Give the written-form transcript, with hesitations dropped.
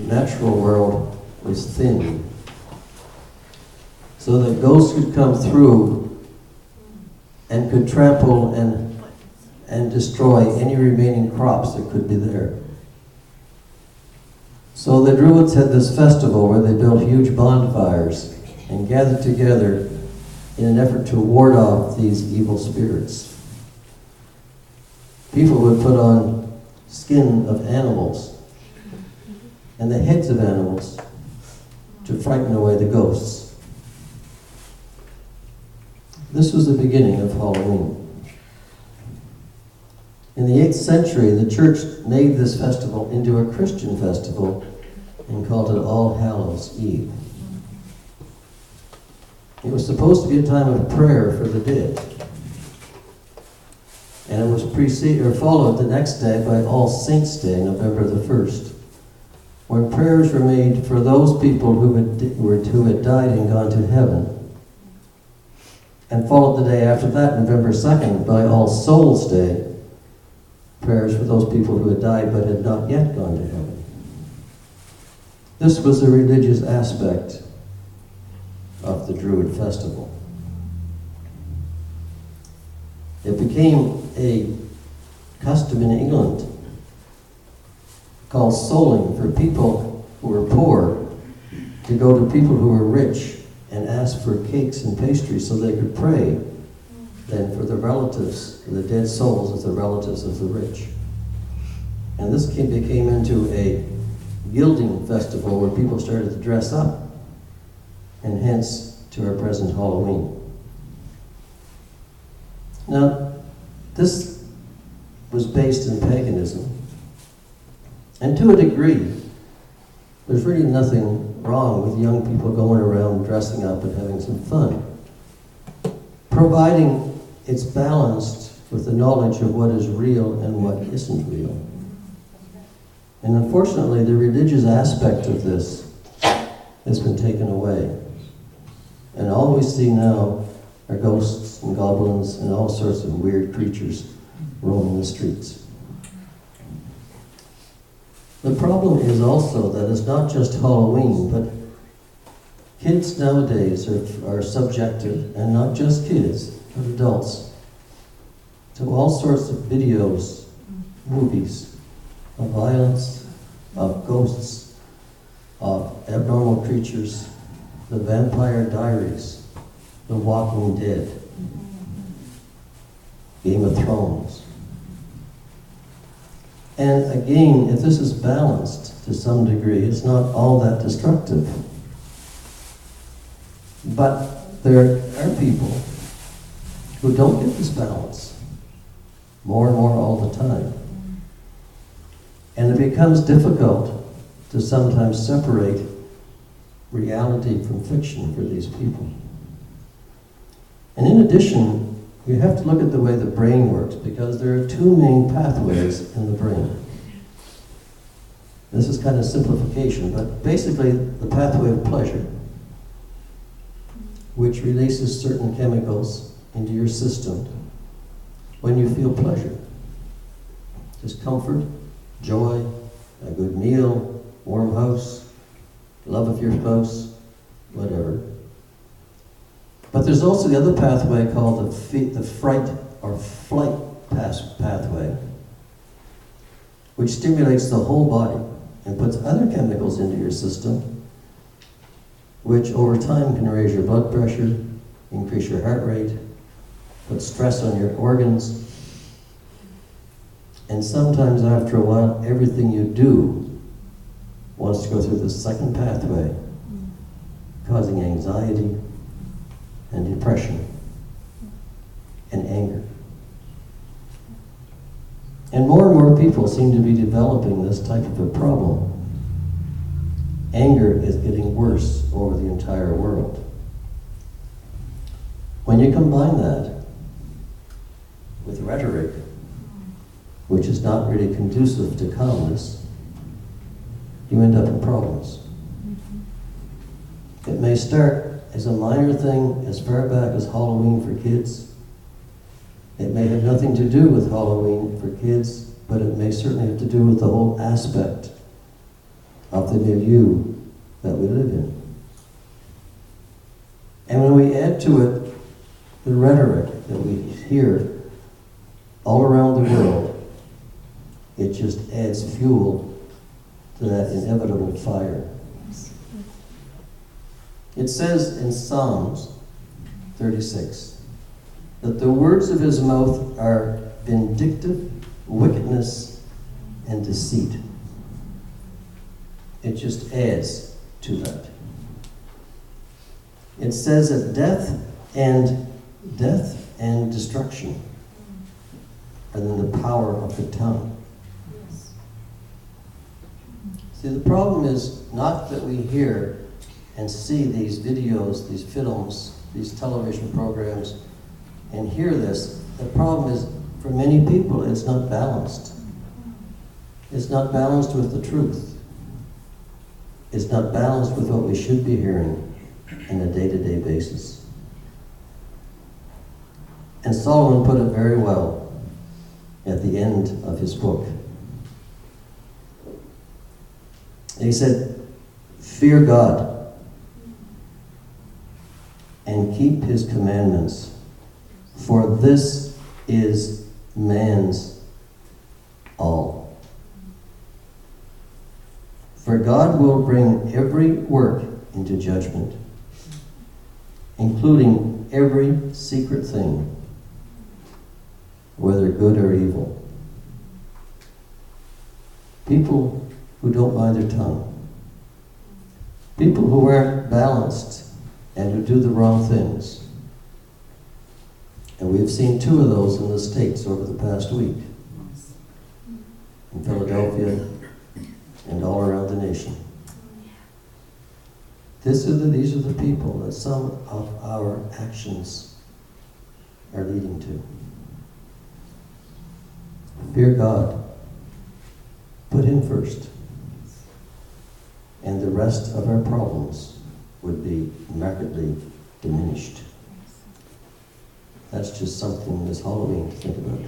natural world was thinned, so that ghosts could come through and could trample and destroy any remaining crops that could be there. So the Druids had this festival where they built huge bonfires and gathered together in an effort to ward off these evil spirits. People would put on skin of animals and the heads of animals to frighten away the ghosts. This was the beginning of Halloween. In the 8th century, the church made this festival into a Christian festival and called it All Hallows Eve. It was supposed to be a time of prayer for the dead. And it was followed the next day by All Saints' Day, November the 1st, when prayers were made for those people who had died and gone to heaven. And followed the day after that, November 2nd, by All Souls' Day, prayers for those people who had died but had not yet gone to heaven. This was the religious aspect of the Druid festival. It became a custom in England called souling for people who were poor to go to people who were rich and ask for cakes and pastries so they could pray then for the relatives, the dead souls of the relatives of the rich. And this became into a gilding festival where people started to dress up, and hence to our present Halloween. Now, this was based in paganism, and to a degree, there's really nothing wrong with young people going around dressing up and having some fun, providing it's balanced with the knowledge of what is real and what isn't real. And unfortunately, the religious aspect of this has been taken away. And all we see now are ghosts and goblins and all sorts of weird creatures roaming the streets. The problem is also that it's not just Halloween, but kids nowadays are subjected, and not just kids, but adults, to all sorts of videos, movies, of violence, of ghosts, of abnormal creatures, the Vampire Diaries, The Walking Dead, Game of Thrones. And again, if this is balanced to some degree, it's not all that destructive. But there are people who don't get this balance more and more all the time. And it becomes difficult to sometimes separate reality from fiction for these people. And in addition, you have to look at the way the brain works, because there are two main pathways in the brain. This is kind of simplification, but basically the pathway of pleasure, which releases certain chemicals into your system when you feel pleasure. Just comfort, joy, a good meal, warm house, love of your spouse, whatever. But there's also the other pathway called the fright or flight pathway, which stimulates the whole body and puts other chemicals into your system, which over time can raise your blood pressure, increase your heart rate, put stress on your organs, and sometimes after a while, everything you do wants to go through the second pathway, causing anxiety and depression and anger. And more people seem to be developing this type of a problem. Anger is getting worse over the entire world. When you combine that with rhetoric, which is not really conducive to calmness, you end up in problems. It may start as a minor thing as far back as Halloween for kids. It may have nothing to do with Halloween for kids, but it may certainly have to do with the whole aspect of the milieu that we live in. And when we add to it the rhetoric that we hear all around the world, it just adds fuel to that inevitable fire. It says in Psalms 36 that the words of his mouth are vindictive, wickedness, and deceit. It just adds to that. It says that death and destruction are in the power of the tongue. See, the problem is not that we hear and see these videos, these films, these television programs, and hear this. The problem is, for many people, it's not balanced. It's not balanced with the truth. It's not balanced with what we should be hearing on a day-to-day basis. And Solomon put it very well at the end of his book. He said, "Fear God and keep his commandments, for this is man's all. For God will bring every work into judgment, including every secret thing, whether good or evil." People who don't mind their tongue, people who aren't balanced and who do the wrong things. And we've seen two of those in the States over the past week, in Philadelphia and all around the nation. These are the people that some of our actions are leading to. Fear God. Put him first. And the rest of our problems would be markedly diminished. That's just something this Halloween to think about.